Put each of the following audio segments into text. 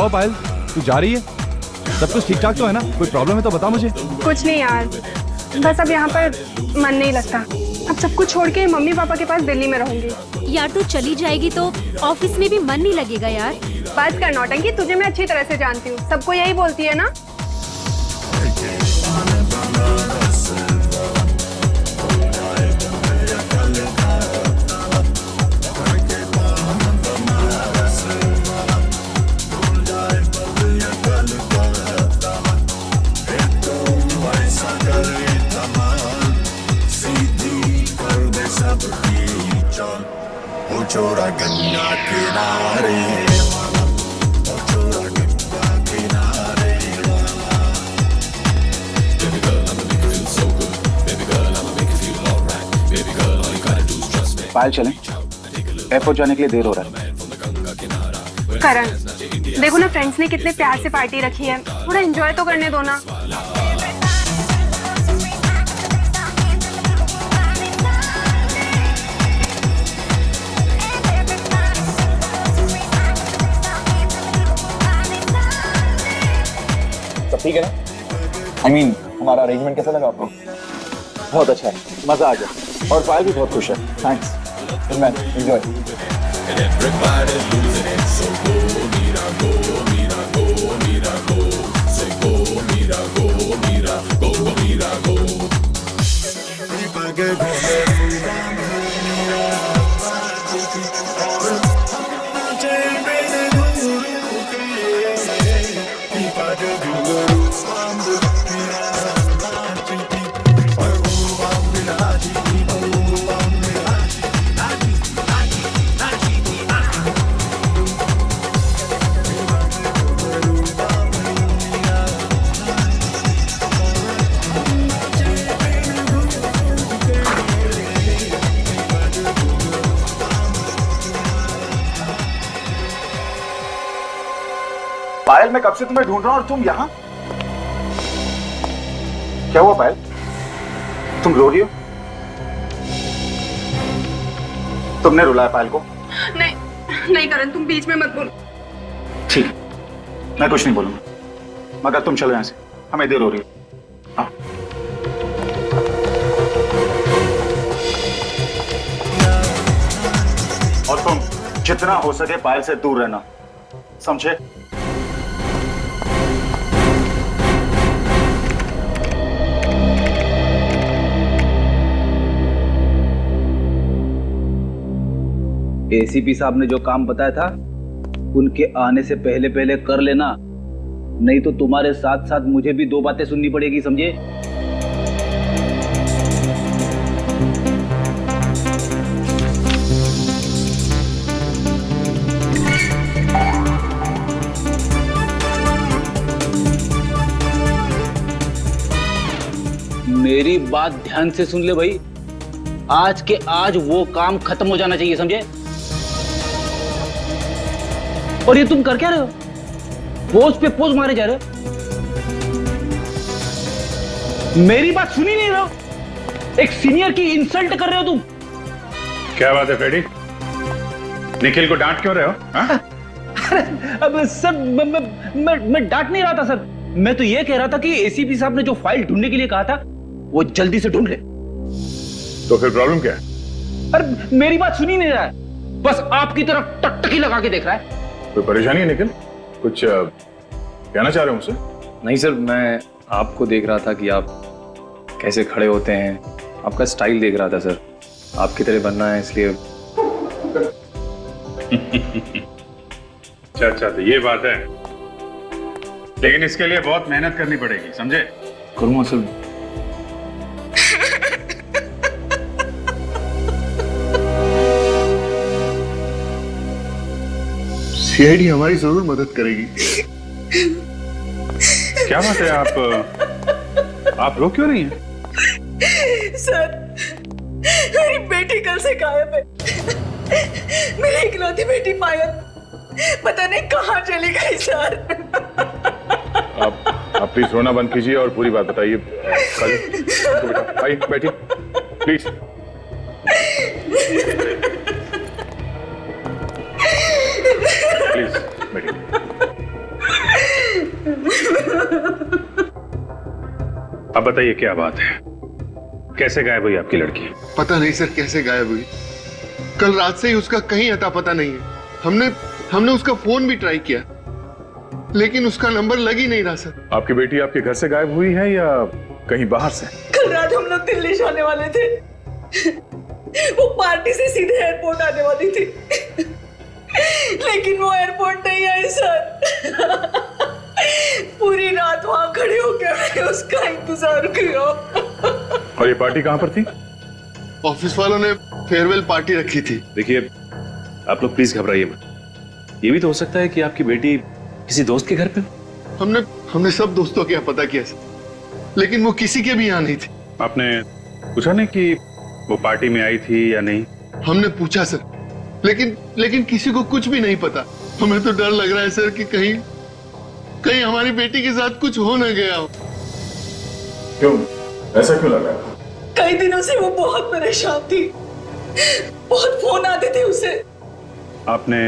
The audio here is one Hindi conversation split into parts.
हुआ पायल, तू जा रही है? सब कुछ ठीक ठाक तो है ना? कोई प्रॉब्लम है तो बता मुझे। कुछ नहीं यार, बस अब यहाँ पर मन नहीं लगता। अब सब कुछ छोड़ के मम्मी पापा के पास दिल्ली में रहूंगी। यार तू चली जाएगी तो ऑफिस में भी मन नहीं लगेगा यार। बात कर नौटंकी, तुझे मैं अच्छी तरह से जानती हूँ, सबको यही बोलती है ना। छोड़ा गंगा किनारे, छोड़ा गंगा किनारे। Baby girl, I'ma make you feel so good. Baby girl, I'ma make you feel alright. Baby girl, all you gotta do is trust me. पायल चलें, एयरपोर्ट जाने के लिए देर हो रहा है। करण, देखो ना फ्रेंड्स ने कितने प्यार से पार्टी रखी है, थोड़ा एंजॉय तो करने दो ना। ठीक है ना? I mean, हमारा अरेंजमेंट कैसा लगा आपको? बहुत अच्छा है, मजा आ गया और पायल भी बहुत खुश है। Thanks man, enjoy. पायल, मैं कब से तुम्हें ढूंढ रहा हूं और तुम यहाँ? क्या हुआ पायल? तुम रो रही हो? तुमने रुलाया पायल को? नहीं नहीं करण, तुम बीच में मत बोलो। ठीक, मैं कुछ नहीं बोलूंगा, मगर तुम चलो यहाँ से, हमें देर हो रही है। हाँ। और तुम जितना हो सके पायल से दूर रहना, समझे? एसीपी साहब ने जो काम बताया था उनके आने से पहले पहले कर लेना, नहीं तो तुम्हारे साथ साथ मुझे भी दो बातें सुननी पड़ेगी, समझे? मेरी बात ध्यान से सुन ले भाई, आज के आज वो काम खत्म हो जाना चाहिए, समझे? और ये तुम कर क्या रहे हो? पोज पे पोज मारे जा रहे हो, मेरी बात सुनी नहीं रहे हो, एक सीनियर की इंसल्ट कर रहे हो तुम। क्या बात है फ्रेडी, निखिल को डांट क्यों रहे हो? अब सर मैं डांट नहीं रहा था सर, मैं तो ये कह रहा था कि एसीपी साहब ने जो फाइल ढूंढने के लिए कहा था वो जल्दी से ढूंढ ले। तो फिर प्रॉब्लम क्या है? अरे मेरी बात सुनी नहीं रहा है, बस आपकी तरफ टकटकी लगा के देख रहा है। कोई परेशानी है निखिल? कुछ कहना चाह रहे हो मुझसे? नहीं सर, मैं आपको देख रहा था कि आप कैसे खड़े होते हैं, आपका स्टाइल देख रहा था सर, आपकी तरह बनना है इसलिए। अच्छा, तो ये बात है, लेकिन इसके लिए बहुत मेहनत करनी पड़ेगी, समझे? करूँगा सर। सीआईडी हमारी जरूर मदद करेगी। क्या बात है, आप रो क्यों रही हैं? सर, मेरी बेटी कल से गायब है। मेरी इकलौती बेटी पायल पता नहीं कहाँ चली गई सर। आप प्लीज रोना बंद कीजिए और पूरी बात बताइए। बेटा आइए, बैठिए प्लीज। प्लीज बैठिए। अब बताइए क्या बात है, कैसे गायब हुई आपकी लड़की? पता नहीं सर कैसे गायब हुई। कल रात से ही उसका कहीं अता पता नहीं है। हमने उसका फोन भी ट्राई किया, लेकिन उसका नंबर लग ही नहीं रहा सर। आपकी बेटी आपके घर से गायब हुई है या कहीं बाहर से? कल रात हम लोग दिल्ली जाने वाले थे, वो पार्टी से सीधे एयरपोर्ट आने वाली थी, लेकिन वो एयरपोर्ट नहीं आई सर। पूरी रात वहां खड़े होकर मैंने उसका इंतजार किया। और ये पार्टी कहां पर थी? ऑफिस वालों ने फेयरवेल पार्टी रखी थी। देखिए आप लोग प्लीज घबराइए मत, ये भी तो हो सकता है कि आपकी बेटी किसी दोस्त के घर पे हो। हमने सब दोस्तों के यहाँ पता किया सर, लेकिन वो किसी के भी यहाँ नहीं थी। आपने पूछा नहीं कि वो पार्टी में आई थी या नहीं? हमने पूछा सर, लेकिन किसी को कुछ भी नहीं पता। हमें तो डर लग रहा है सर कि कहीं हमारी बेटी के साथ कुछ हो न गया हो। क्यों, ऐसा क्यों लग रहा है? कई दिनों से वो बहुत परेशान थी, बहुत फोन आते थे उसे। आपने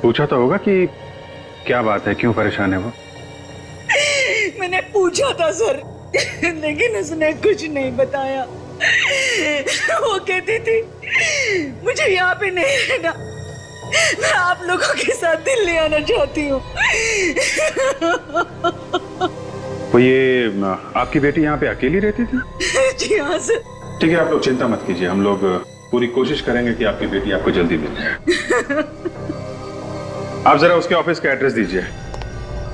पूछा तो होगा कि क्या बात है, क्यों परेशान है वो? मैंने पूछा था सर, लेकिन उसने कुछ नहीं बताया। वो कहती थी मुझे यहाँ पे नहीं रहना, मैं आप लोगों के साथ दिल्ली आना चाहती हूँ। तो ये आपकी बेटी यहाँ पे अकेली रहती थी? जी हाँ सर। ठीक है, आप लोग चिंता मत कीजिए, हम लोग पूरी कोशिश करेंगे कि आपकी बेटी आपको जल्दी मिल जाए। आप जरा उसके ऑफिस का एड्रेस दीजिए,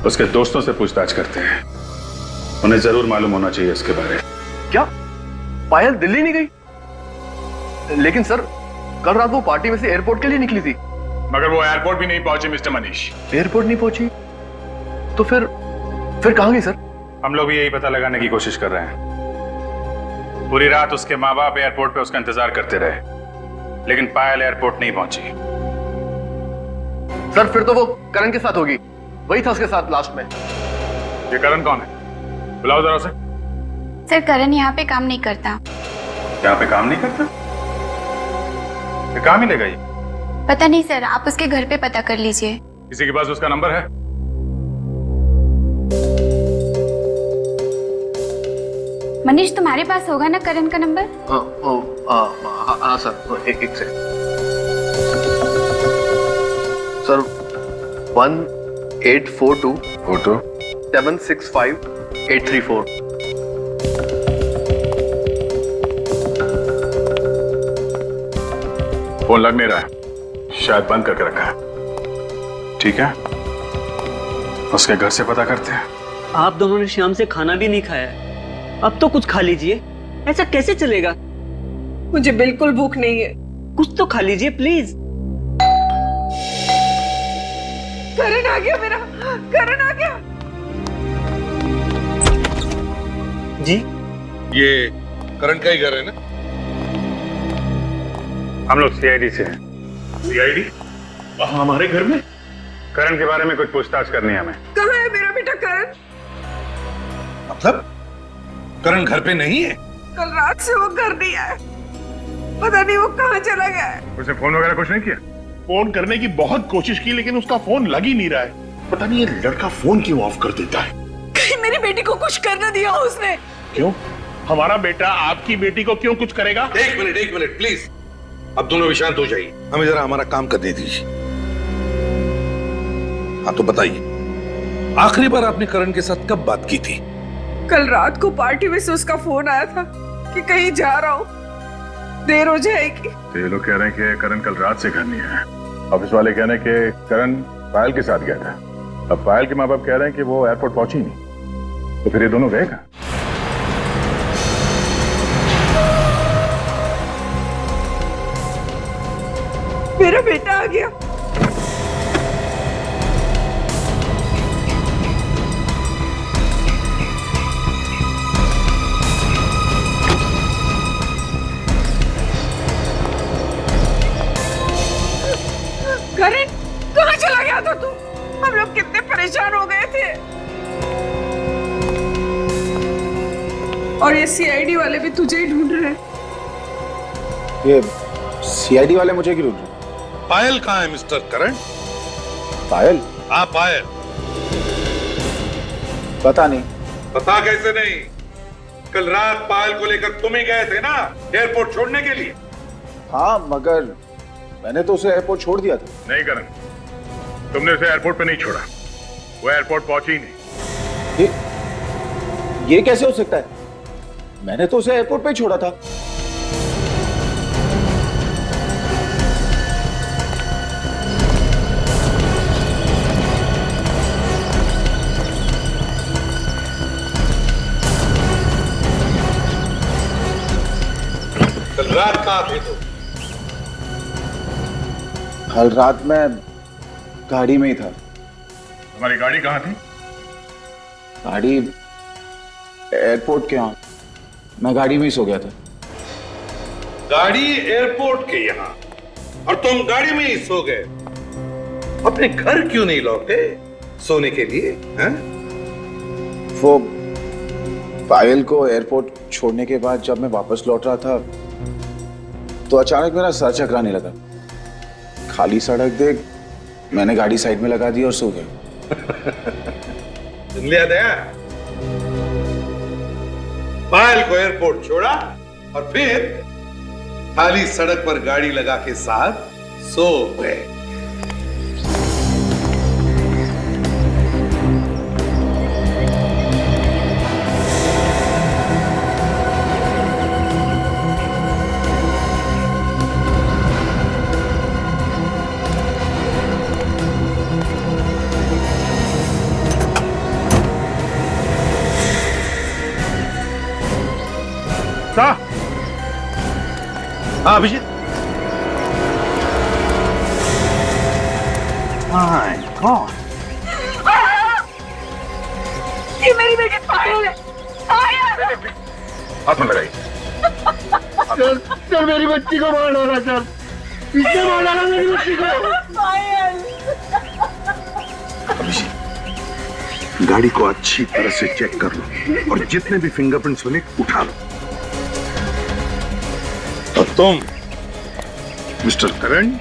उसके दोस्तों से पूछताछ करते हैं, उन्हें जरूर मालूम होना चाहिए इसके बारे में। क्या पायल दिल्ली नहीं गई? लेकिन सर कल रात वो पार्टी में से एयरपोर्ट के लिए निकली थी। मगर वो एयरपोर्ट भी नहीं पहुंची मिस्टर मनीष। एयरपोर्ट नहीं पहुंची तो फिर कहां गई सर? हम लोग भी यही पता लगाने की कोशिश कर रहे हैं। पूरी रात उसके माँ बाप एयरपोर्ट पे उसका इंतजार करते रहे, लेकिन पायल एयरपोर्ट नहीं पहुंची। सर फिर तो वो करण के साथ होगी, वही था उसके साथ लास्ट में। ये करण कौन है? बुलाओ जरा उसे। सर करण यहाँ पे काम नहीं करता। यहाँ पे काम नहीं करता? ये कहाँ मिलेगा ये? पता नहीं सर, आप उसके घर पे पता कर लीजिए। किसी के पास उसका नंबर है? मनीष तुम्हारे पास होगा ना करण का नंबर? हाँ सर, एक से सर 1842 765 834। फोन लग नहीं रहा है, शायद बंद करके रखा है। ठीक है, उसके घर से पता करते हैं। आप दोनों ने शाम से खाना भी नहीं खाया है, अब तो कुछ खा लीजिए। ऐसा कैसे चलेगा? मुझे बिल्कुल भूख नहीं है। कुछ तो खा लीजिए प्लीज। करण आ गया मेरा, करण आ गया। जी ये करण का ही घर है ना? हम लोग सीआईडी से हैं। सीआईडी? हमारे घर में? करण के बारे में कुछ पूछताछ करनी है हमें। कहाँ है मेरा बेटा करण? मतलब करण घर पे नहीं है? कल रात से वो घर नहीं आया, पता नहीं वो कहाँ चला गया है। उसने फोन वगैरह कुछ नहीं किया? फोन करने की बहुत कोशिश की, लेकिन उसका फोन लग ही नहीं रहा है। पता नहीं ये लड़का फोन क्यों ऑफ कर देता है। कहीं मेरी बेटी को कुछ कर ना दिया हो उसने। क्यों? हमारा बेटा आपकी बेटी को क्यों कुछ करेगा? एक मिनट प्लीज, अब दोनों भी शांत हो जाइए, हमें जरा हमारा काम करने दीजिए। हाँ तो बताइए, आखिरी बार आपने करण के साथ कब बात की थी? कल रात को पार्टी में से उसका फोन आया था कि कहीं जा रहा हूँ, देर हो जाएगी। तो ये लोग कह रहे हैं कि करण कल रात से घर नहीं आया। ऑफिस वाले कह रहे हैं कि करण पायल के साथ गया था। अब पायल के माँ बाप कह रहे हैं कि वो एयरपोर्ट पहुंची नहीं, तो फिर ये दोनों गए कहाँ? मेरा बेटा आ गया। करण कहाँ चला गया था तू? हम लोग कितने परेशान हो गए थे। और ये सीआईडी वाले भी तुझे ही ढूंढ रहे हैं। ये सीआईडी वाले मुझे क्यों ढूंढ रहे? पायल कहाँ है मिस्टर करण? पायल? हाँ पायल। पता नहीं। पता कैसे नहीं? कल रात पायल को लेकर तुम ही गए थे ना एयरपोर्ट छोड़ने के लिए? हाँ, मगर मैंने तो उसे एयरपोर्ट छोड़ दिया था। नहीं करण, तुमने उसे एयरपोर्ट पे नहीं छोड़ा, वो एयरपोर्ट पहुंची ही नहीं। ये कैसे हो सकता है? मैंने तो उसे एयरपोर्ट पे ही छोड़ा था। कल रात कहाँ थे तुम? कल रात मैं गाड़ी में ही था। तुम्हारी गाड़ी कहाँ थी? गाड़ी एयरपोर्ट के यहाँ, मैं गाड़ी में ही सो गया था। गाड़ी एयरपोर्ट के यहाँ और तुम गाड़ी में ही सो गए? अपने घर क्यों नहीं लौटे सोने के लिए? हैं? वो पायल को एयरपोर्ट छोड़ने के बाद जब मैं वापस लौट रहा था तो अचानक मेरा सर चकराने लगा। खाली सड़क देख मैंने गाड़ी साइड में लगा दी और सो गया। सुन लिया दया? पायल को एयरपोर्ट छोड़ा और फिर खाली सड़क पर गाड़ी लगा के साथ सो गए। हाँ अभिजीत। ये मेरी बेटी पायल है। हाथ में लगाई। चल मेरी बच्ची को मार डाला, चल इसने मार डाला मेरी बच्ची को। पायल। अभिजीत, गाड़ी को अच्छी तरह से चेक कर लो और जितने भी फिंगरप्रिंट्स बने उठा लो। और तुम mister Karan,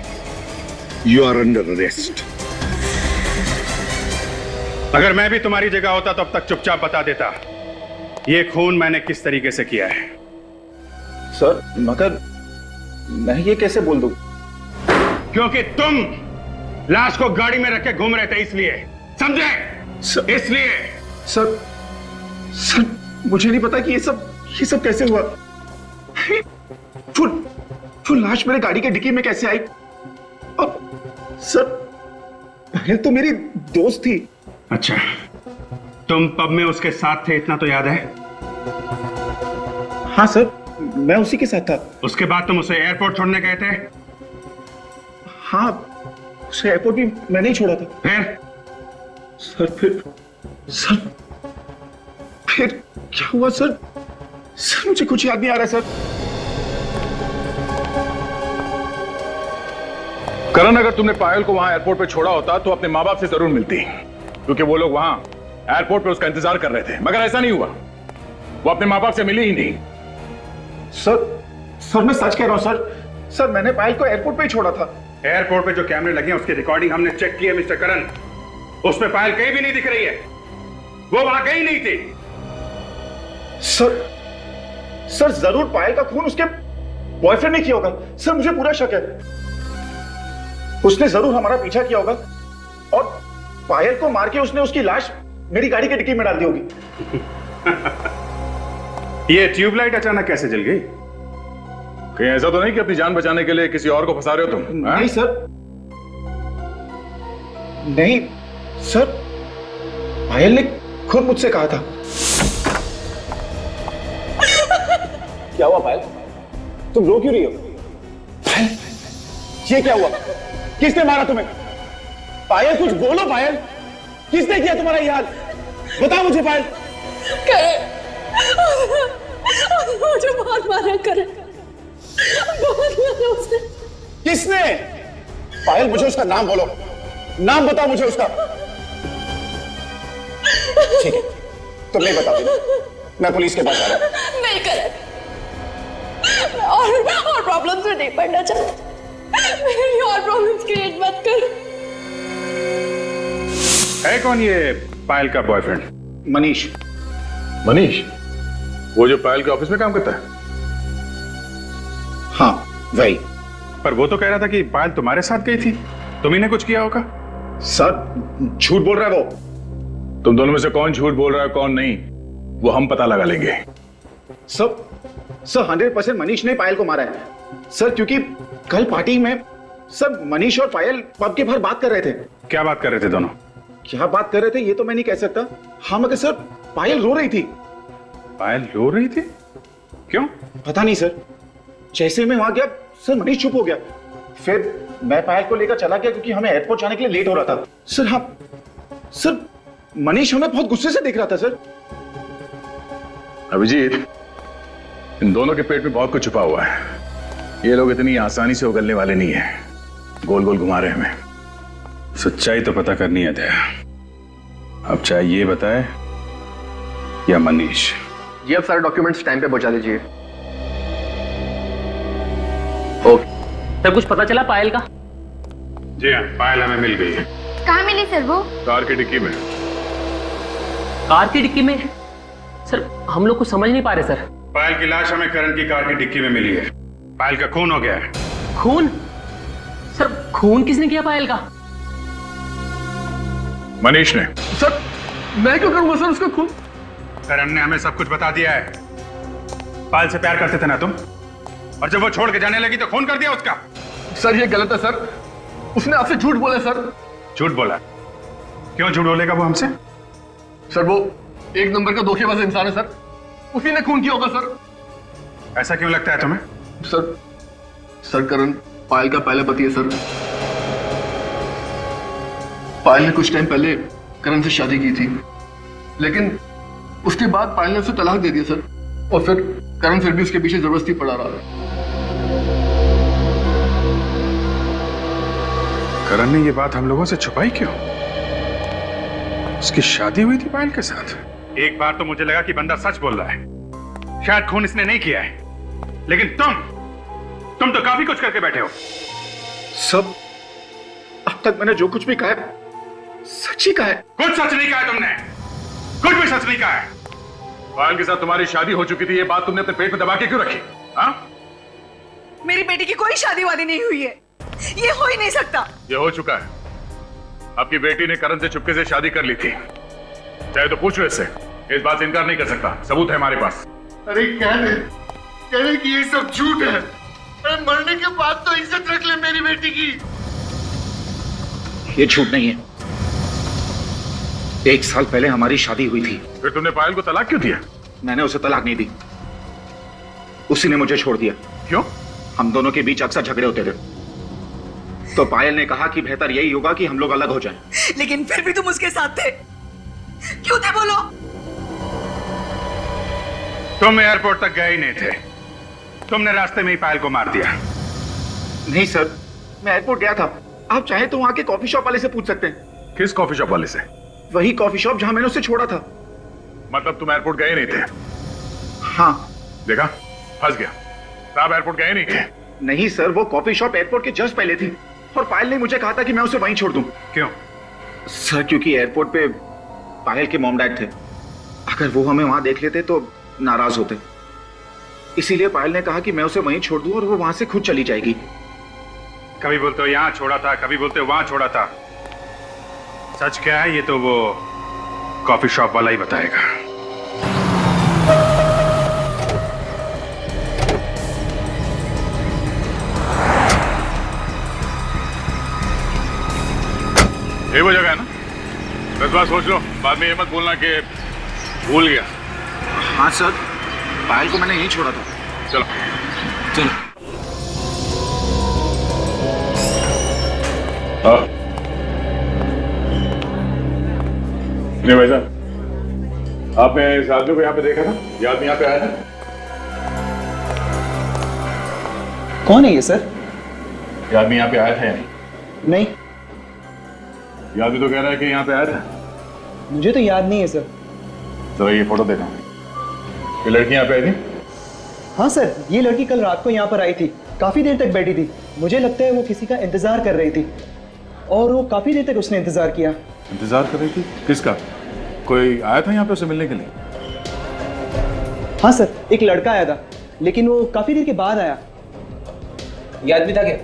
you are under arrest. अगर मैं भी तुम्हारी जगह होता तो अब तक चुपचाप बता देता ये खून मैंने किस तरीके से किया है। सर मगर मैं ये कैसे बोल दूं? क्योंकि तुम लाश को गाड़ी में रख के घूम रहे थे, इसलिए। समझे? इसलिए। सर मुझे नहीं पता कि ये सब कैसे हुआ। वो लाश मेरे गाड़ी के डिक्की में कैसे आई? और सर पायल तो मेरी दोस्त थी। अच्छा, तुम पब में उसके साथ थे, इतना तो याद है? हाँ सर, मैं उसी के साथ था। उसके बाद तुम उसे एयरपोर्ट छोड़ने गए थे? हाँ, उसे एयरपोर्ट भी मैंने ही छोड़ा था। सर फिर क्या हुआ सर? सर मुझे कुछ याद नहीं आ रहा सर। करण, अगर तुमने पायल को वहां एयरपोर्ट पे छोड़ा होता तो अपने माँ बाप से जरूर मिलती, क्योंकि वो लोग वहां एयरपोर्ट पे उसका इंतजार कर रहे थे। मगर ऐसा नहीं हुआ, वो अपने माँ बाप से मिली ही नहीं। सर मैं सच कह रहा हूं सर मैंने पायल को एयरपोर्ट पे ही छोड़ा था। एयरपोर्ट पे जो कैमरे लगे हैं उसकी रिकॉर्डिंग हमने चेक की है मिस्टर करण, उसमें पायल कहीं भी नहीं दिख रही है, वो वहां कहीं नहीं थी। सर जरूर पायल का खून उसके बॉयफ्रेंड ने किया होगा। सर मुझे पूरा शक है, उसने जरूर हमारा पीछा किया होगा और पायल को मार के उसने उसकी लाश मेरी गाड़ी की डिक्की में डाल दी होगी। ये ट्यूबलाइट अचानक कैसे जल गई? कहीं ऐसा तो नहीं कि अपनी जान बचाने के लिए किसी और को फंसा रहे हो तुम? नहीं सर, नहीं सर, पायल ने खुद मुझसे कहा था। क्या हुआ पायल? तुम रो क्यों रही हो? पायल, ये क्या हुआ? किसने मारा तुम्हें? पायल कुछ बोलो पायल, किसने किया तुम्हारा ये हाल? बताओ मुझे पायल। मुझे बहुत मारा करे, बहुत मारा उसने। किसने? पायल मुझे उसका नाम बोलो, नाम बताओ मुझे उसका। ठीक है, तुम नहीं बताओगी ना? मैं पुलिस के पास आ रहा हूं। नहीं करे, और प्रॉब्लम्स में नहीं पड़ना चाहता। मेरी और प्रॉब्लम्स क्रिएट मत कर। है कौन ये पायल का बॉयफ्रेंड? मनीष। मनीष? वो जो पायल के ऑफिस में काम करता है? हाँ वही। पर वो तो कह रहा था कि पायल तुम्हारे साथ गई थी, तुम ही ने कुछ किया होगा। सर झूठ बोल रहा है वो। तुम दोनों में से कौन झूठ बोल रहा है कौन नहीं, वो हम पता लगा लेंगे। सर 100% मनीष ने पायल को मारा है सर, क्योंकि कल पार्टी में सर मनीष और पायल पब के बाहर बात कर रहे थे। क्या बात कर रहे थे दोनों? क्या बात कर रहे थे ये तो मैं नहीं कह सकता। हाँ मगर सर पायल रो रही थी। पायल रो रही थी? क्यों? पता नहीं सर, जैसे मैं वहां गया सर मनीष चुप हो गया। फिर मैं पायल को लेकर चला गया क्योंकि हमें एयरपोर्ट जाने के लिए लेट हो रहा था सर। हाँ सर मनीष हमें बहुत गुस्से से देख रहा था सर। अभिजीत, इन दोनों के पेट में बहुत कुछ छुपा हुआ है। ये लोग इतनी आसानी से उगलने वाले नहीं है, गोल गोल घुमा रहे हैं हमें। सच्चाई तो पता करनी है दया। अब चाहे ये बताए या मनीष। जी अब सारे डॉक्यूमेंट्स टाइम पे पहुंचा दीजिए। ओके सर, कुछ पता चला पायल का? जी हाँ, पायल हमें मिल गई है। कहाँ मिली सर वो? कार की डिक्की में। कार की डिक्की में? सर हम लोग कुछ समझ नहीं पा रहे सर। पायल की लाश हमें करण की कार की डिक्की में मिली है। पायल का खून हो गया है। खून? सर खून किसने किया पायल का? मनीष ने। सर मैं क्यों करूंगा सर उसका खून? करण ने हमें सब कुछ बता दिया है। पायल से प्यार करते थे ना तुम, और जब वो छोड़ के जाने लगी तो खून कर दिया उसका। सर ये गलत है सर, उसने आपसे झूठ बोला सर। झूठ बोला? क्यों झूठ बोलेगा वो हमसे? सर वो एक नंबर का धोखेबाज इंसान है सर, उसी ने खून किया होगा सर। ऐसा क्यों लगता है तुम्हें? सर करण पायल का पहला पति है सर। पायल ने कुछ टाइम पहले करण से शादी की थी, लेकिन उसके बाद पायल ने उसे तलाक दे दिया सर, और फिर करण फिर भी उसके पीछे जबरदस्ती पड़ा रहा। करण ने ये बात हम लोगों से छुपाई क्यों? उसकी शादी हुई थी पायल के साथ। एक बार तो मुझे लगा कि बंदा सच बोल रहा है, शायद खून इसने नहीं किया है, लेकिन तुम तो काफी कुछ करके बैठे हो। सब अब तक मैंने जो कुछ भी कहा है सच ही कहा है। कुछ सच नहीं कहा है तुमने, कुछ भी सच नहीं कहा है। पायल के साथ तुम्हारी शादी हो चुकी थी, ये बात तुमने अपने पेट में दबा के क्यों रखी? हाँ? मेरी बेटी की कोई शादी वादी नहीं हुई है, ये हो ही नहीं सकता। ये हो चुका है। आपकी बेटी ने करण से चुपके से शादी कर ली थी, चाहे तो पूछ लो इससे, इस बात से इनकार नहीं कर सकता, सबूत है हमारे पास। अरे कह रहे कि ये सब झूठ है। अरे मरने के बाद तो इज्जत रख ले मेरी बेटी की। ये झूठ नहीं है, 1 साल पहले हमारी शादी हुई थी। फिर तुमने पायल को तलाक क्यों दिया? मैंने उसे तलाक नहीं दी, उसी ने मुझे छोड़ दिया। क्यों? हम दोनों के बीच अक्सर झगड़े होते थे, तो पायल ने कहा कि बेहतर यही होगा कि हम लोग अलग हो जाएं। लेकिन फिर भी तुम उसके साथ थे, क्यों थे बोलो? तुम एयरपोर्ट तक गए ही नहीं थे, तुमने रास्ते में ही पायल को मार दिया। नहीं सर, मैं एयरपोर्ट गया था। आप चाहे तो वहां के कॉफी शॉप वाले से पूछ सकते हैं। किस कॉफी शॉप वाले से? वही कॉफी शॉप जहां मैंने उसे छोड़ा था। मतलब तुम एयरपोर्ट गए नहीं थे? हाँ। देखा, फंस गया। आप एयरपोर्ट गए नहीं थे? नहीं सर, वो कॉफी शॉप एयरपोर्ट के जस्ट पहले थी, और पायल ने मुझे कहा था कि मैं उसे वहीं छोड़ दूं। क्यों? सर क्योंकि एयरपोर्ट पे पायल के मॉम डैड थे, अगर वो हमें वहां देख लेते तो नाराज होते, इसीलिए पायल ने कहा कि मैं उसे वहीं छोड़ दूं और वो वहां से खुद चली जाएगी। कभी बोलते हो यहां छोड़ा था, कभी बोलते हो वहां छोड़ा था। सच क्या है ये तो वो कॉफी शॉप वाला ही बताएगा। ये वो जगह है ना? 10 बार सोच लो, बाद में ये मत बोलना कि भूल गया। हाँ सर, पायल को मैंने यहीं छोड़ा था। चलो चलो। नहीं भाई साहब, आपने इस आदमी को यहाँ पे देखा था? ये आदमी यहाँ पे आया था? कौन है ये सर? ये आदमी यहाँ पे आया था या नहीं? नहीं। ये आदमी तो कह रहा है कि यहाँ पे आया था। मुझे तो याद नहीं है सर। जरा ये फोटो देखा। ये लड़की यहाँ पे आई थी? हाँ सर, ये लड़की कल रात को यहाँ पर आई थी, काफी देर तक बैठी थी। मुझे लगता है वो किसी का इंतजार कर रही थी, और वो काफी देर तक उसने इंतजार किया। इंतजार कर रही थी? किसका? कोई आया था यहाँ पे उसे मिलने के लिए? हाँ सर, एक लड़का आया था, लेकिन वो काफी देर के बाद आया। ये आदमी था क्या?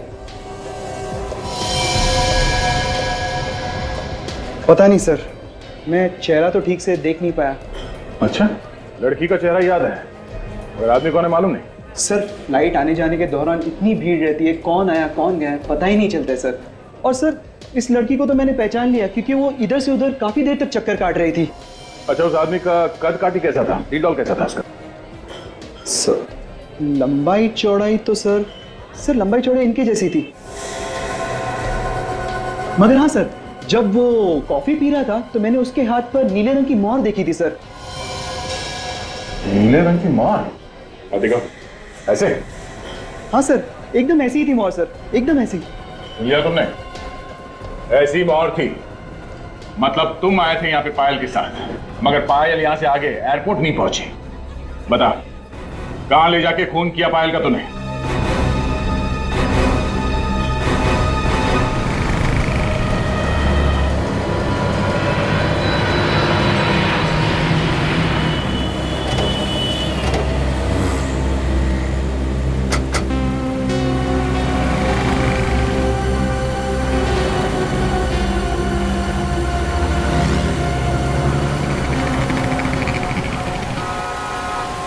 पता नहीं सर, मैं चेहरा तो ठीक से देख नहीं पाया। अच्छा, लड़की का चेहरा याद है और आदमी कौन है मालूम नहीं? सर, फ्लाइट आने जाने के दौरान इतनी भीड़ रहती है, कौन आया कौन गया पता ही नहीं चलता है सर। और सर, इस लड़की को तो मैंने पहचान लिया क्योंकि वो इधर से उधर काफी देर तक चक्कर काट रही थी। अच्छा, उस आदमी का कद काठी कैसा था? डील डॉल कैसा था उसका? सर, लंबाई चौड़ाई तो सर लंबाई चौड़ाई इनकी जैसी थी। मगर हाँ सर, जब वो कॉफी पी रहा था तो मैंने उसके हाथ पर नीले रंग की मोहर देखी थी सर। नीले रंग की मोहर? देखो, ऐसे? हाँ सर, एकदम ऐसी ही थी मोहर सर, एकदम ऐसी। लिया तुमने? ऐसी मोहर थी, मतलब तुम आए थे यहाँ पे पायल के साथ, मगर पायल यहाँ से आगे एयरपोर्ट नहीं पहुंची। बता, कहां ले जाके खून किया पायल का तूने?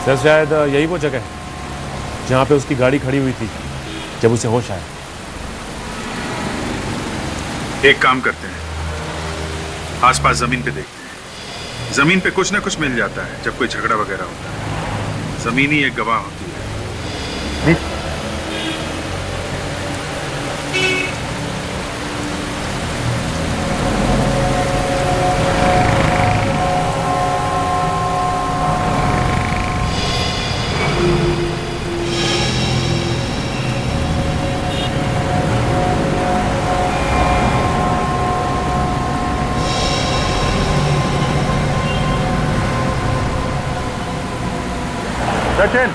सर, शायद यही वो जगह है जहाँ पे उसकी गाड़ी खड़ी हुई थी जब उसे होश आया। एक काम करते हैं, आसपास जमीन पे देखते हैं। जमीन पे कुछ ना कुछ मिल जाता है जब कोई झगड़ा वगैरह होता है। जमीन ही एक गवाह होती है। सचिन,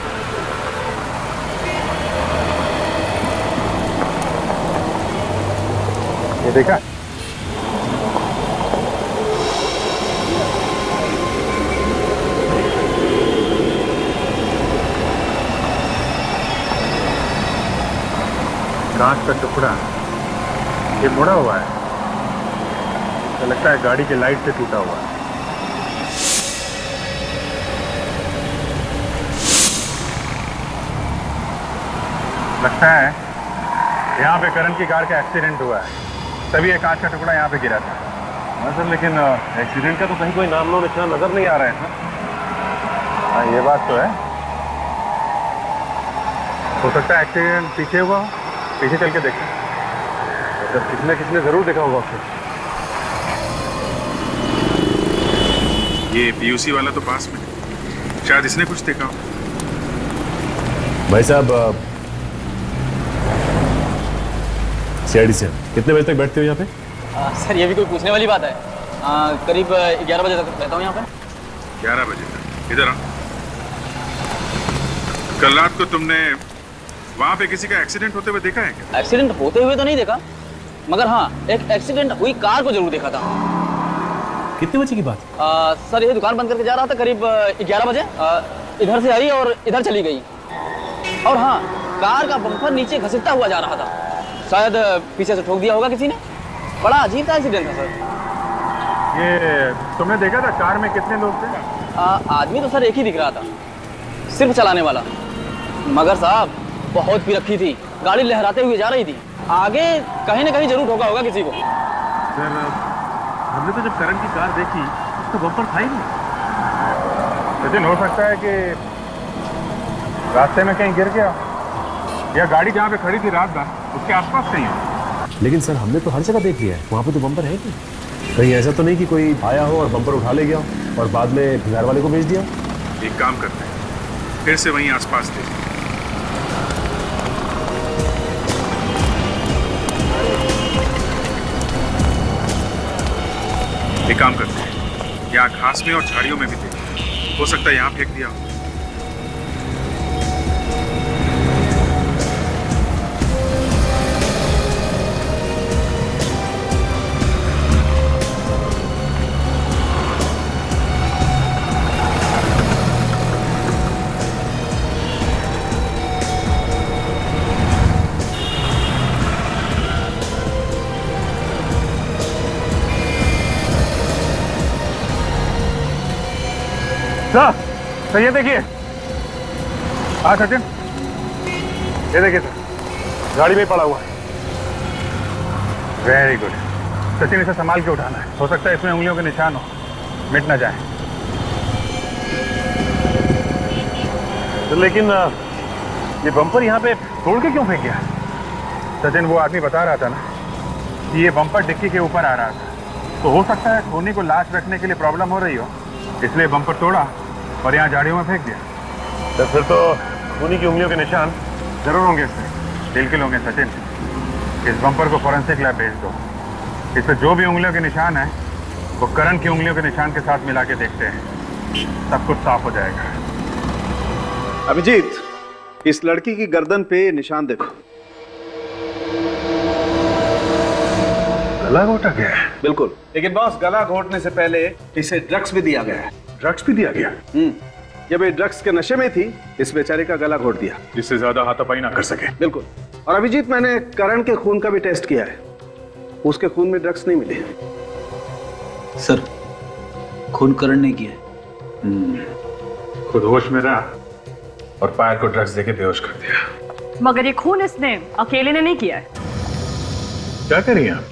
ये देखा? कांच का टुकड़ा ये मुड़ा हुआ है, तो लगता है गाड़ी के लाइट से टूटा हुआ है। लगता है यहाँ पे करण की कार का एक्सीडेंट हुआ है, तभी ये कांच का टुकड़ा यहाँ पे गिरा था। हाँ सर, लेकिन एक्सीडेंट का तो कहीं कोई नाम लो निशान नजर नहीं आ रहा है सर। हाँ, ये बात तो है। हो सकता है एक्सीडेंट पीछे हुआ हो, पीछे चल के देखते हैं। सर, किसने जरूर देखा होगा उसे। ये पीयूसी वाला तो पास में, शायद इसने कुछ देखा हो। भाई साहब, सीआईडी से कितने बजे तक बैठते हो यहाँ पे? सर, ये भी कोई पूछने वाली बात है। करीब 11 बजे तक रहता हूँ यहाँ पे। 11 बजे तक? इधर आ। कल रात को तुमने वहाँ पे किसी का एक्सीडेंट होते हुए देखा है क्या? एक्सीडेंट होते हुए तो नहीं देखा, मगर हाँ, एक एक्सीडेंट हुई कार को जरूर देखा था। कितने बजे की बात? सर, ये दुकान बंद करके जा रहा था करीब 11 बजे। इधर से आई और इधर चली गई। और हाँ, कार का बम्पर नीचे घसीटता हुआ जा रहा था। शायद पीछे से ठोक दिया होगा किसी ने। बड़ा अजीब सा एक्सीडेंट था सर। ये तुमने देखा था कार में कितने लोग थे? आदमी तो सर एक ही दिख रहा था, सिर्फ चलाने वाला। मगर साहब, बहुत पी रखी थी, गाड़ी लहराते हुए जा रही थी। आगे कहीं ना कहीं जरूर ठोका होगा किसी को। सर, हमने तो जब करण की कार देखी तो बम्पर था ही नहीं। सचिन, हो सकता है कि रास्ते में कहीं गिर गया, या गाड़ी जहाँ पे खड़ी थी रात भर उसके आसपास कहीं हो। लेकिन सर, हमने तो हर जगह देख लिया है, वहाँ पे तो बम्पर है कि कहीं ऐसा तो नहीं कि कोई आया हो और बम्पर उठा ले गया हो और बाद में भंगार वाले को बेच दिया। एक काम करते हैं, फिर से वहीं आसपास देख। एक काम करते हैं, यहाँ घास में और झाड़ियों में भी देखें, हो सकता है यहाँ फेंक दिया हो। सर ये देखिए। हाँ सचिन, ये देखिए सर, गाड़ी में पड़ा हुआ है। वेरी गुड सचिन, इसे संभाल के उठाना है। हो सकता है इसमें उंगलियों के निशान हो, मिट ना जाए। तो लेकिन ये बम्पर यहाँ पे तोड़ के क्यों फेंक गया? सचिन, वो आदमी बता रहा था ना कि ये बम्पर डिक्की के ऊपर आ रहा था, तो हो सकता है खूनी को लाश रखने के लिए प्रॉब्लम हो रही हो, इसलिए बम्पर तोड़ा और यहाँ झाड़ियों में फेंक दिया। तो फिर तो खूनी की उंगलियों के निशान जरूर होंगे इसमें, बिल्कुल होंगे सचिन। इस बम्पर को फॉरेंसिक लैब भेज दो। इस पर जो भी उंगलियों के निशान है वो करण की उंगलियों के निशान के साथ मिला के देखते हैं, सब कुछ साफ हो जाएगा। अभिजीत, इस लड़की की गर्दन पे निशान देखो। गला घोटा गया है? बिल्कुल, लेकिन बॉस गला घोटने से पहले इसे ड्रग्स भी दिया गया है। ड्रग्स भी दिया गया? जब ये ड्रग्स के नशे में थी, इस बेचारे का गला घोट दिया, जिससे ज्यादा हाथापाई ना कर सके। बिल्कुल। और अभिजीत, मैंने करण के खून का भी टेस्ट किया है, उसके खून में ड्रग्स नहीं मिले। सर, खून करण ने किया खुद होश में रहा और पायल को ड्रग्स देके बेहोश कर दिया। मगर ये खून इसने अकेले ने नहीं किया है। क्या कर रही हैं आप?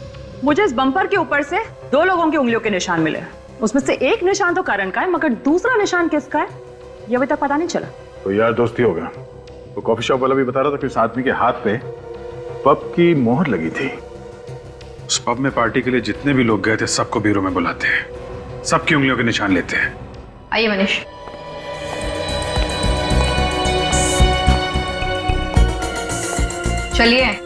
मुझे इस बम्पर के ऊपर से 2 लोगों की उंगलियों के निशान मिले। उसमें से एक निशान तो करण का है, मगर दूसरा निशान किसका है ये अभी तक पता नहीं चला। तो यार दोस्ती होगा। वो कॉफी शॉप वाला भी बता रहा था कि उस आदमी के हाथ पे पब की मोहर लगी थी। उस पब में पार्टी के लिए जितने भी लोग गए थे सबको ब्यूरो में बुलाते हैं, सबकी उंगलियों के निशान लेते हैं। आइए मनीष। चलिए।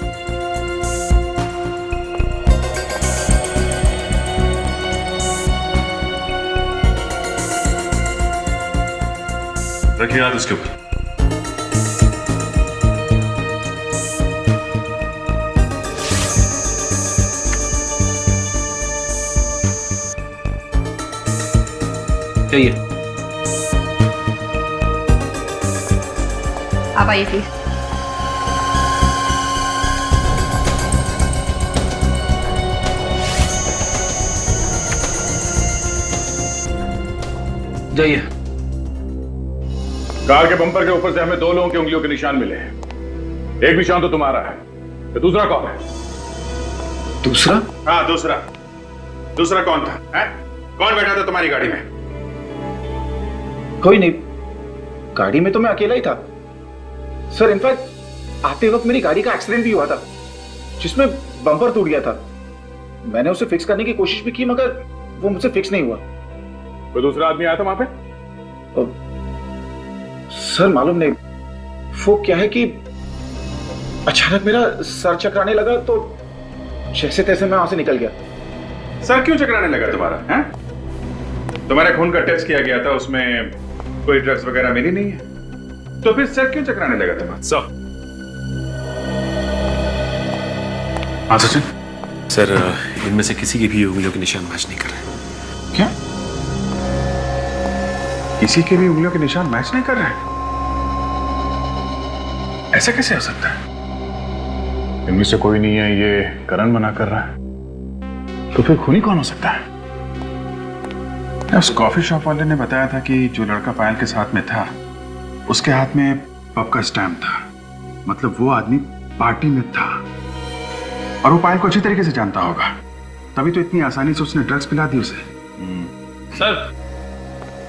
रखिए हाथ उसके ऊपर। चाहिए। आप आइए प्लीज। जाइए। कार के बम्पर के ऊपर से हमें 2 लोगों की उंगलियों के निशान मिले हैं। एक निशान तो तुम्हारा है, तो दूसरा कौन है? दूसरा? हाँ दूसरा। दूसरा कौन था? है? कौन बैठा था तुम्हारी गाड़ी में? कोई नहीं, गाड़ी में तो मैं अकेला ही था सर। इनफैक्ट आते वक्त मेरी गाड़ी का एक्सीडेंट भी हुआ था, जिसमें बम्पर टूट गया था। मैंने उसे फिक्स करने की कोशिश भी की, मगर वो मुझसे फिक्स नहीं हुआ। कोई दूसरा आदमी आया था वहां पे? सर मालूम नहीं, वो क्या है कि अचानक मेरा सर चकराने लगा, तो जैसे तैसे मैं वहां से निकल गया। सर क्यों चकराने लगा तुम्हारा? हैं? तुम्हारे खून का टेस्ट किया गया था, उसमें कोई ड्रग्स वगैरह मिली नहीं है, तो फिर सर क्यों चकराने लगा तुम्हारा? हाँ सचिन। सर इनमें से किसी की भी उंगलियों के निशान मैच नहीं कर रहे। क्या? किसी के भी उंगलियों के निशान मैच नहीं कर रहे? ऐसा कैसे हो सकता है? इनमें से कोई नहीं है, ये करण मना कर रहा है, तो फिर खूनी कौन हो सकता है? उस कॉफी शॉप वाले ने बताया था कि जो लड़का पायल के साथ में था, उसके हाथ में पब का स्टैम्प था, मतलब वो आदमी पार्टी में था और वो पायल को अच्छी तरीके से जानता होगा, तभी तो इतनी आसानी से उसने ड्रग्स पिला दी उसे। सर,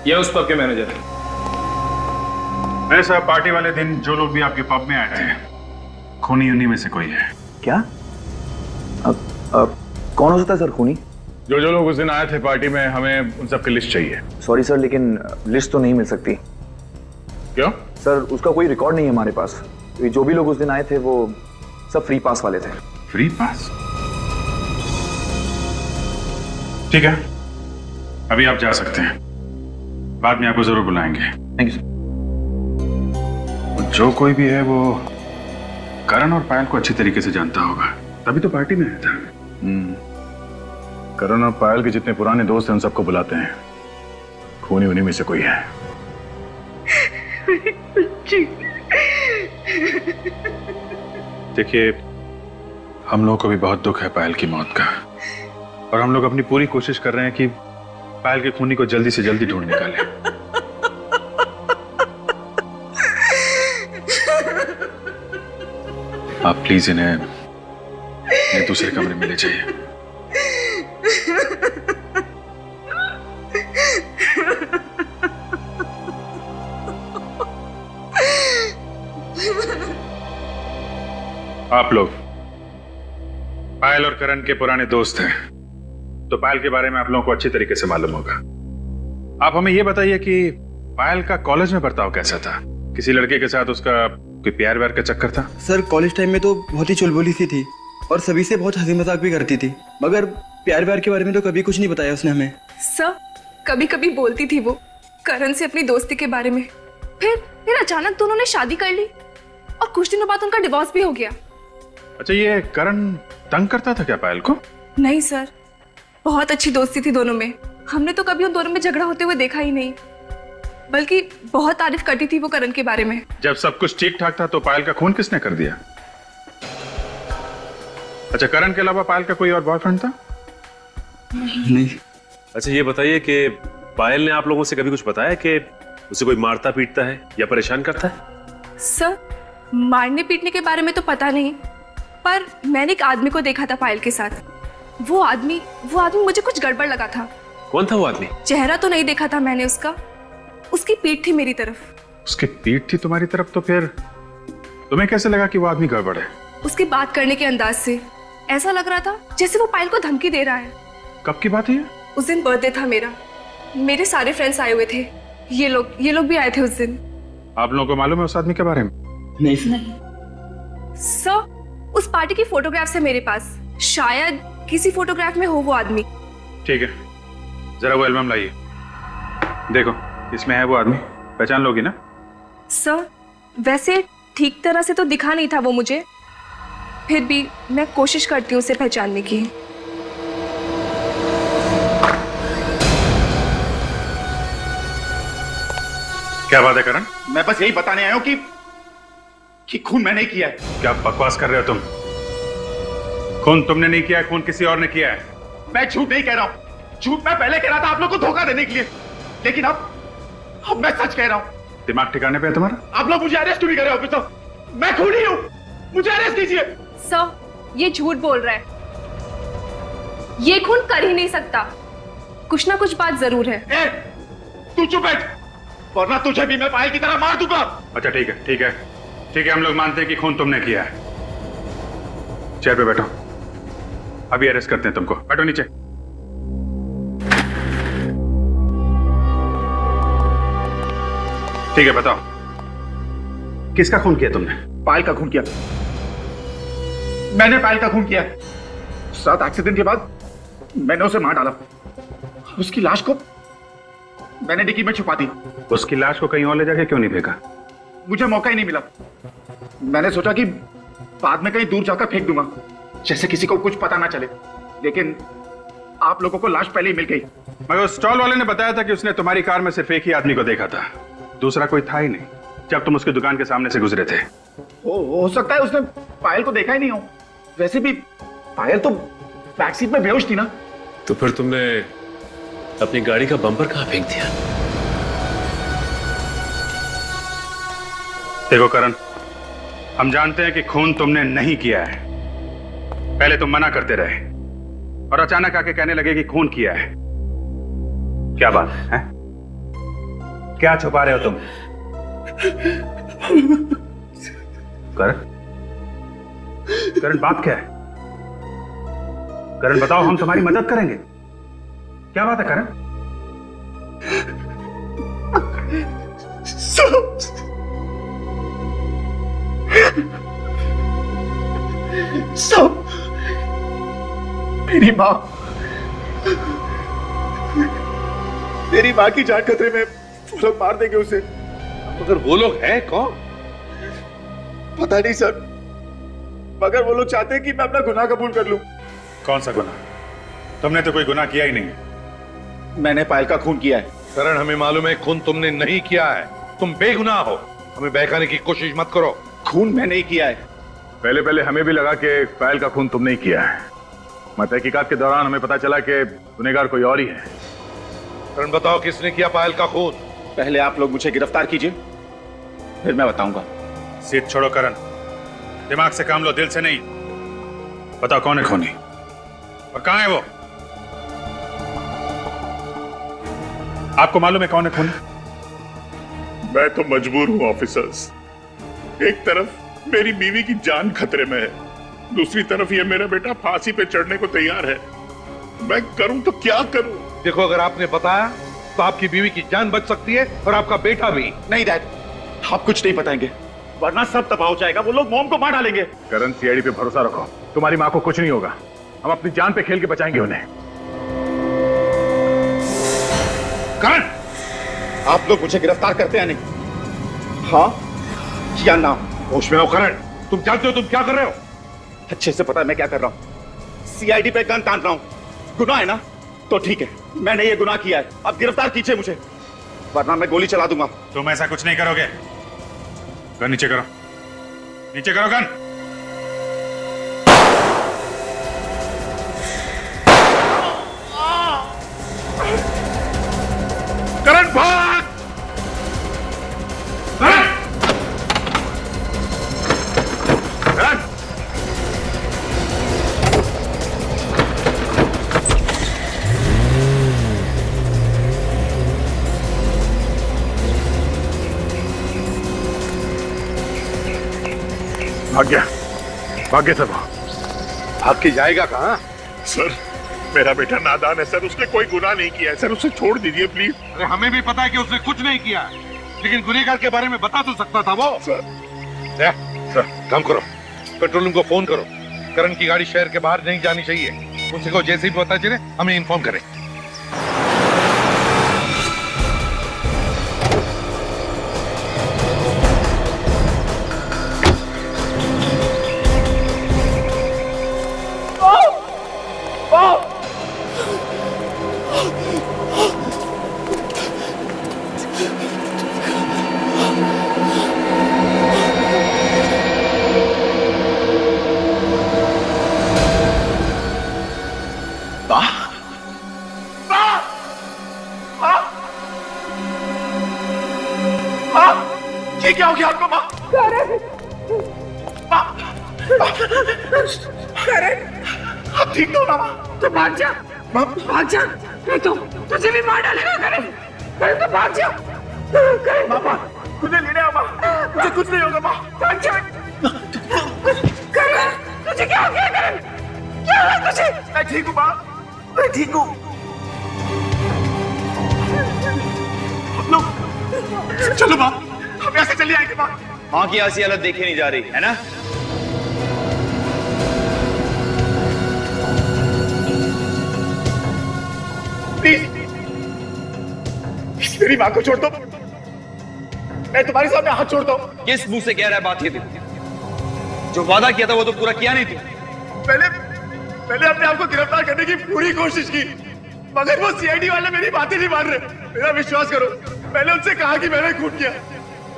ये उस पब के मैनेजर है। नहीं साहब, पार्टी वाले दिन जो लोग भी आपके पब में आए थे, खूनी उन्हीं में से कोई है। क्या? कौन हो सकता है सर खूनी? जो लोग उस दिन आए थे पार्टी में, हमें उन सब की लिस्ट चाहिए। सॉरी सर, लेकिन लिस्ट तो नहीं मिल सकती। क्यों? सर उसका कोई रिकॉर्ड नहीं है हमारे पास। जो भी लोग उस दिन आए थे वो सब फ्री पास वाले थे। Free pass? ठीक है, अभी आप जा सकते हैं, बाद में आपको जरूर बुलाएंगे। Thank you sir. जो कोई भी है वो करण और पायल को अच्छी तरीके से जानता होगा, तभी तो पार्टी में आया था। करण और पायल के जितने पुराने दोस्त हैं उन सबको बुलाते हैं, खूनी उन्हीं में से कोई है। देखिए, हम लोगों को भी बहुत दुख है पायल की मौत का, और हम लोग अपनी पूरी कोशिश कर रहे हैं कि पायल के खूनी को जल्दी से जल्दी ढूंढ निकालें। आप प्लीज इन्हें दूसरे कमरे में ले जाइए। आप लोग पायल और करण के पुराने दोस्त हैं, तो पायल के बारे में आप लोगों को अच्छी तरीके से मालूम होगा। आप हमें यह बताइए कि पायल का कॉलेज में बर्ताव कैसा था? किसी लड़के के साथ उसका कोई प्यार व्यार का चक्कर था? सर कॉलेज टाइम में तो बहुत ही चुलबुली सी थी और सभी से बहुत हंसी मजाक भी करती थी, मगर प्यार व्यार के बारे में तो कभी कुछ नहीं बताया उसने हमें। सर कभी कभी बोलती थी वो करण से अपनी दोस्ती के बारे में, फिर अचानक दोनों ने शादी कर ली और कुछ दिनों बाद उनका डिवोर्स भी हो गया। अच्छा, ये करण तंग करता था क्या पायल को? नहीं सर, बहुत अच्छी दोस्ती थी दोनों में। हमने तो कभी उन दोनों में झगड़ा होते हुए देखा ही नहीं, बल्कि बहुत तारीफ करती थी वो करण के बारे में। जब सब कुछ ठीक ठाक था तो पायल का खून किसने कर दिया? अच्छा, करण के अलावा पायल का कोई और बॉयफ्रेंड था? नहीं। अच्छा ये बताइए कि पायल ने आप लोगों से कभी कुछ बताया कि उसे कोई मारता पीटता है या परेशान करता है? सर मारने पीटने के बारे में तो पता नहीं, पर मैंने एक आदमी को देखा था पायल के साथ। वो आदमी मुझे कुछ गड़बड़ लगा था। कौन था वो आदमी? चेहरा तो नहीं देखा था मैंने उसका, उसकी पीठ थी मेरी तरफ। उसकी पीठ थी तुम्हारी तरफ? तो फिर तुम्हें कैसे लगा कि वो आदमी गड़बड़ है? उसकी बात करने के अंदाज से ऐसा लग रहा था जैसे वो पायल को धमकी दे रहा है। कब की बात है? उस दिन बर्थडे था मेरा, मेरे सारे फ्रेंड्स आए हुए थे, ये लोग भी आए थे उस दिन। आप लोगों को मालूम है उस आदमी के बारे में? नहीं सर, उस पार्टी की फोटोग्राफ्स है मेरे पास, शायद किसी फोटोग्राफ में हो वो आदमी। ठीक है, जरा वो एल्बम लाइए, देखो इसमें है वो आदमी, पहचान लोगी ना? सर वैसे ठीक तरह से तो दिखा नहीं था वो मुझे, फिर भी मैं कोशिश करती हूँ उसे पहचानने की। क्या बात है करण? मैं बस यही बताने आया हूं कि खून मैंने किया है। क्या बकवास कर रहे हो तुम? खून तुमने नहीं किया है, खून किसी और ने किया है। मैं झूठ नहीं कह रहा हूं, झूठ मैं पहले कह रहा था आप लोग को धोखा देने के लिए, लेकिन अब मैं सच कह रहा हूं। दिमाग ठिकाने पे है तुम्हारा? आप लोग मुझे अरेस्ट क्यों नहीं कर रहे ऑफिसर? मैं खूनी हूं, मुझे अरेस्ट कीजिए। सर ये झूठ बोल रहा है, ये खून कर ही नहीं सकता, कुछ ना कुछ बात जरूर है। तू चुप बैठ, वरना तुझे भी मैं पायल की तरह मार दूंगा। अच्छा ठीक है ठीक है ठीक है, हम लोग मानते हैं कि खून तुमने किया है। चेयर पे बैठो, अभी अरेस्ट करते हैं तुमको। बैठो नीचे। ठीक है, बताओ किसका खून किया तुमने? पायल का खून किया, मैंने पायल का खून किया। साथ एक्सीडेंट के बाद मैंने उसे मार डाला, उसकी लाश को मैंने डिक्की में छुपा दी। उसकी लाश को कहीं और ले जाके क्यों नहीं फेंका? मुझे मौका ही नहीं मिला। मैंने सोचा कि बाद में कहीं दूर जाकर फेंक दूंगा, जैसे किसी को कुछ पता ना चले, लेकिन आप लोगों को लाश पहले ही मिल गई। मगर उस स्टॉल वाले ने बताया था कि उसने तुम्हारी कार में सिर्फ एक ही आदमी को देखा था, दूसरा कोई था ही नहीं जब तुम उसकी दुकान के सामने से गुजरे थे। हो सकता है उसने पायल को देखा ही नहीं हो। वैसे भी पायल तो बैक सीट में बेहोश थी ना। तो फिर तुमने अपनी गाड़ी का बम्पर कहां फेंक दिया? देखो करण, हम जानते हैं कि खून तुमने नहीं किया है। पहले तुम मना करते रहे और अचानक आके कहने लगे कि खून किया है। क्या बात है? क्या छुपा रहे हो तुम? करण बात क्या है? करण बताओ, हम तुम्हारी मदद करेंगे। क्या बात है करण? सब मेरी माँ की जान खतरे में, वो लोग मार देंगे उसे। मगर वो लोग हैं कौन? पता नहीं सर, मगर वो लोग चाहते हैं कि मैं अपना गुनाह कबूल कर लूं। कौन सा गुनाह? तुमने तो कोई गुनाह किया ही नहीं है। मैंने पायल का खून किया है। करण, हमें मालूम है खून तुमने नहीं किया है, तुम बेगुनाह हो। हमें बहकाने की कोशिश मत करो। खून मैंने ही किया है। पहले हमें भी लगा कि पायल का खून तुमने ही किया है, मगर तहकीकात के दौरान हमें पता चला कि गुनहगार कोई और ही है। करण बताओ, किसने किया पायल का खून? पहले आप लोग मुझे गिरफ्तार कीजिए, फिर मैं बताऊंगा। सीट छोड़ो करण, दिमाग से काम लो, दिल से नहीं। बताओ कौन है खूनी और कहां है वो? आपको मालूम है कौन है खूनी? मैं तो मजबूर हूं ऑफिसर्स। एक तरफ मेरी बीवी की जान खतरे में है, दूसरी तरफ ये मेरा बेटा फांसी पे चढ़ने को तैयार है। मैं करूं तो क्या करूं? देखो, अगर आपने बताया तो आपकी बीवी की जान बच सकती है और आपका बेटा भी। नहीं डैड, आप कुछ नहीं बताएंगे, वरना सब तबाह हो जाएगा। वो लोग मोम को मार डालेंगे। करण, सीआईडी पे भरोसा रखो, तुम्हारी माँ को कुछ नहीं होगा। हम अपनी जान पे खेल के बचाएंगे उन्हें। करण, आप लोग मुझे गिरफ्तार करते हैं नहीं? हाँ या ना? होश में हो करण, तुम जानते हो तुम क्या कर रहे हो? अच्छे से पता है मैं क्या कर रहा हूँ। सीआईडी पे गन तान रहा हूँ। गुनाह है ना? तो ठीक है, मैंने ये गुनाह किया है। अब गिरफ्तार कीजिए मुझे, वरना मैं गोली चला दूंगा। तुम ऐसा कुछ नहीं करोगे। गन नीचे करो, नीचे करो गन। करण भाग! करण! करण! भाग गया, भाग गया सर। भाग के जाएगा कहाँ? सर, मेरा बेटा नादान है सर, उसने कोई गुनाह नहीं किया है सर, उसे छोड़ दीजिए प्लीज। अरे हमें भी पता है कि उसने कुछ नहीं किया, लेकिन गुनहगार के बारे में बता तो सकता था वो। सर, काम करो, पेट्रोल रूम को फोन करो। करण की गाड़ी शहर के बाहर नहीं जानी चाहिए। उसी को जैसे ही पता चले हमें इन्फॉर्म करें। ये क्या हो गया आपको माँ? करण, आप ठीक तो ना माँ? तो भाग जा, भाग जा, नहीं तो तुझे भी मार डालेगा। करण, करण तो भाग जा। करण, माँ मुझे लेने आओ माँ, मुझे कुछ नहीं होगा माँ। भाग जा। करण, तुझे क्या हो गया? करण, क्या हुआ तुझे? मैं ठीक हूँ माँ, मैं ठीक हूँ। चलो माँ, हम यहाँ से चले आएंगे माँ। माँ की ऐसी हालत देखी नहीं जा रही है ना? प्लीज, मेरी माँ को छोड़ दो। मैं तुम्हारे सामने हाथ छोड़ता हूँ। किस मुंह से कह रहा है बात ये? जो वादा किया था वो तो पूरा किया नहीं तू। पहले अपने आप को गिरफ्तार करने की पूरी कोशिश की, मगर वो सीआईडी वाले मेरी बातें नहीं मान रहे। मेरा विश्वास करो, मैंने उनसे कहा कि मैंने खून किया,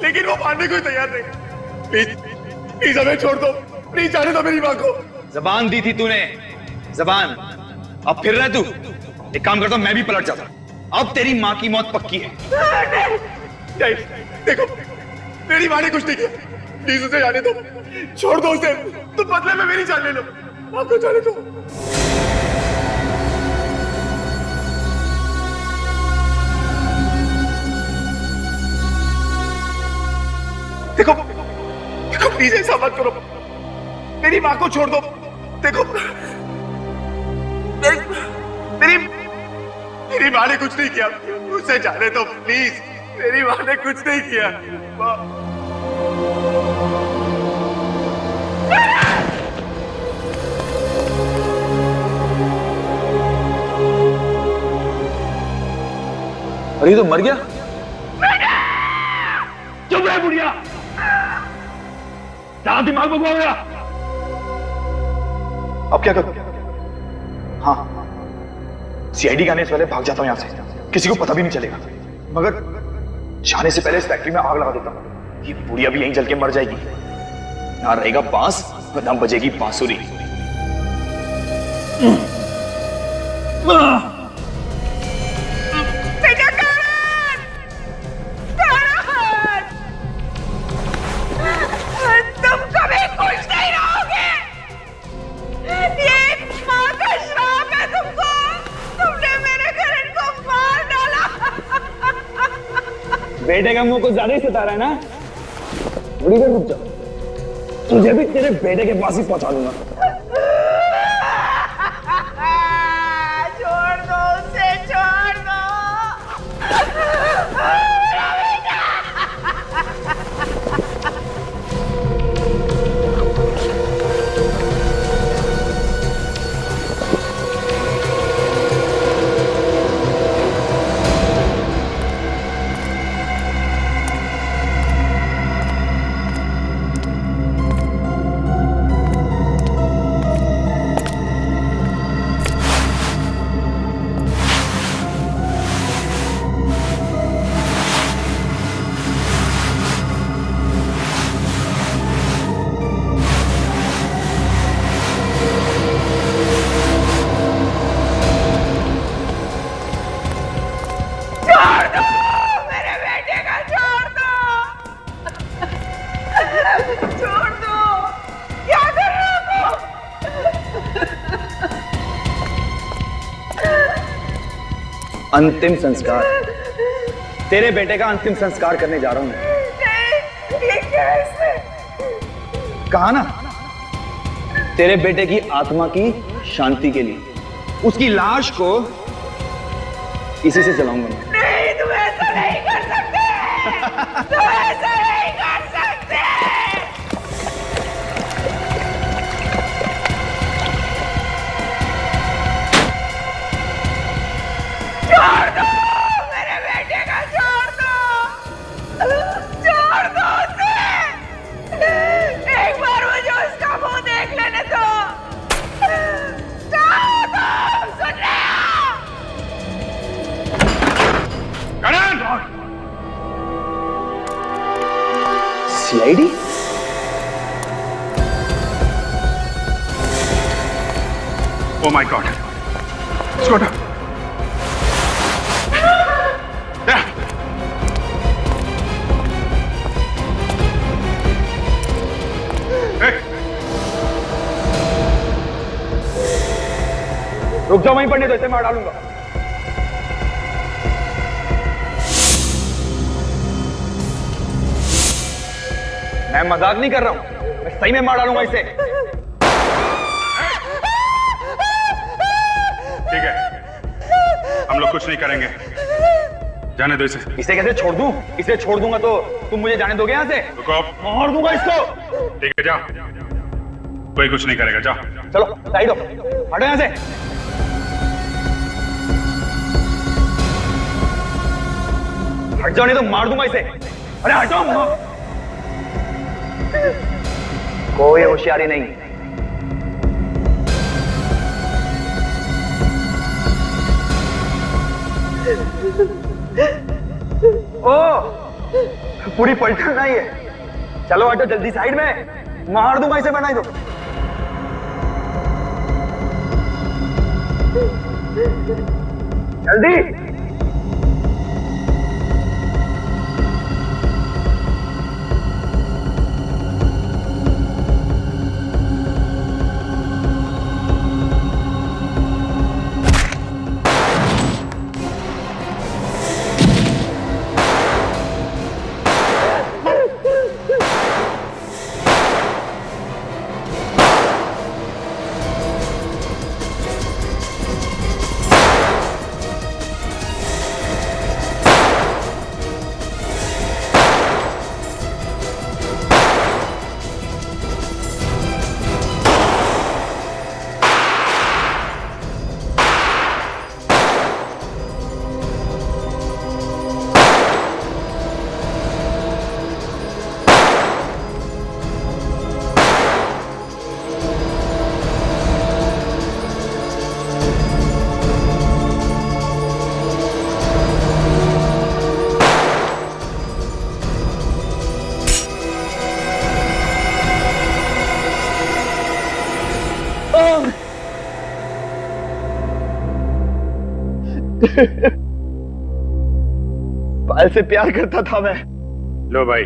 लेकिन वो मानने को तैयार नहीं। प्लीज प्लीज हमें छोड़ दो, प्लीज जाने दो मेरी माँ को। जबान दी थी तूने, जबान। अब फिर रहे तू। एक काम करता हूं, मैं भी पलट जाता। अब तेरी माँ की मौत पक्की है। नहीं, देखो मेरी माँ ने कुछ नहीं किया, प्लीज उसे जाने दो, छोड़ दो उसे। तुम बदले में मेरी जान ले लो, माँ को जाने दो। देखो देखो, प्लीज ऐसा मत करो, मेरी माँ को छोड़ दो। देखो मेरी माँ ने कुछ नहीं किया, उसे जाने दो प्लीज। मेरी माँ ने कुछ नहीं किया। अरे तो मर गया। चुप रहे बुढ़िया, जहां दिमाग भगवा गया। अब क्या करूं? हाँ, सीआईडी आने से पहले भाग जाता हूं यहां से, किसी को पता भी नहीं चलेगा। मगर जाने से पहले इस फैक्ट्री में आग लगा देता हूं। ये बुढ़िया भी यहीं जल के मर जाएगी। ना रहेगा बांस, ना बजेगी बांसुरी। तुम कभी कुछ नहीं बेटे का मुंह कुछ ज्यादा ही सता रहा है ना? थोड़ी देर रुक जा, तुझे भी तेरे बेटे के पास ही पहुंचा दूंगा। छोड़ दो उसे, छोड़ दो। अंतिम संस्कार, तेरे बेटे का अंतिम संस्कार करने जा रहा हूं मैं। कहा ना, तेरे बेटे की आत्मा की शांति के लिए उसकी लाश को इसी से जलाऊंगा मैं। नहीं, तुम ऐसा नहीं कर सकते, तुम ऐसा नहीं कर सकते। छोड़ दो मेरे बेटे का, छोड़ दो उसे। एक बार मुझे उसका मुंह देख लेने दो। जाओ तुम, सुन रहे हो? करण! सीआईडी? ओ माय गॉड, छोटा रुक जाओ, वहीं पड़ने दो, इसे मार डालूंगा। मैं मजाक नहीं कर रहा हूं, मैं सही में मार डालूंगा इसे। ठीक है, हम लोग कुछ नहीं करेंगे, जाने दो इसे। इसे कैसे छोड़ दूं? इसे छोड़ दूंगा तो तुम मुझे जाने दोगे यहाँ से? रुको, मार दूंगा इसको। ठीक है, जाओ, कोई कुछ नहीं करेगा, जाओ। चलो साइड हो, हटो यहाँ से। हट जाओ नहीं तो मार दूंगा इसे। अरे हटो, कोई होशियारी नहीं। ओ, पूरी पलटन नहीं है। चलो हटो जल्दी साइड में, मार दूंगा इसे, बनाई दो। जल्दी। पायल से प्यार करता था मैं। लो भाई,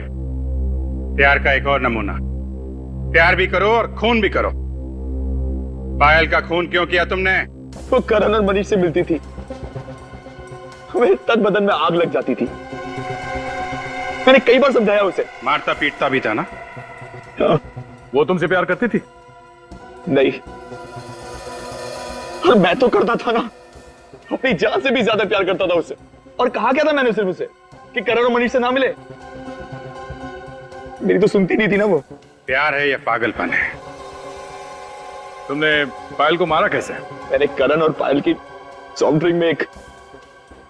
प्यार का एक और नमूना। प्यार भी करो और खून भी करो। पायल का खून क्यों किया तुमने? वो करण और मनीष से मिलती थी, मेरे तन बदन में आग लग जाती थी। मैंने कई बार समझाया उसे। मारता पीटता भी था ना? वो तुमसे प्यार करती थी? नहीं, और मैं तो करता था ना, अपनी जान से भी ज्यादा प्यार करता था उससे। और कहा क्या था मैंने सिर्फ उसे कि करण और मनीष से ना मिले। मेरी तो सुनती नहीं थी ना वो। प्यार है या पागलपन है? तुमने पायल को मारा कैसे? मैंने करण और पायल की सॉफ्ट ड्रिंक में एक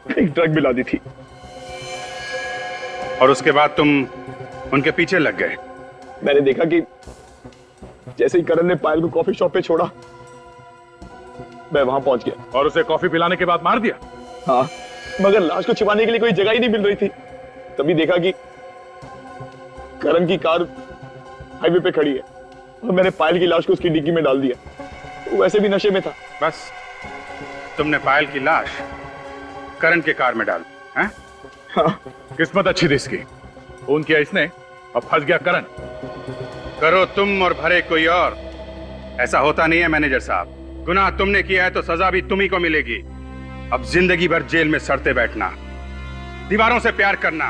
ड्रग मिला दी थी। और उसके बाद तुम उनके पीछे लग गए? मैंने देखा कि जैसे ही करण ने पायल को कॉफी शॉप पे छोड़ा, मैं वहां पहुंच गया। और उसे कॉफी पिलाने के बाद मार दिया? हाँ, मगर लाश को छिपाने के लिए कोई जगह ही नहीं मिल रही थी। तभी देखा कि करण की कार हाईवे पे खड़ी है और मैंने पायल की लाश को उसकी डिग्गी में डाल दिया। वो वैसे भी नशे में था। बस तुमने पायल की लाश करण के कार में डाल, हैं? हाँ। किस्मत अच्छी थी इसकी, फोन किया इसने और फंस गया करण। करो तुम और भरे कोई और, ऐसा होता नहीं है मैनेजर साहब। गुनाह तुमने किया है तो सजा भी तुम्ही को मिलेगी। अब जिंदगी भर जेल में सड़ते बैठना, दीवारों से प्यार करना,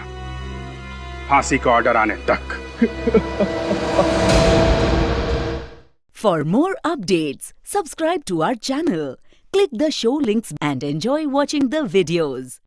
फांसी का ऑर्डर आने तक। For more updates, subscribe to our channel, click the show links and enjoy watching the videos.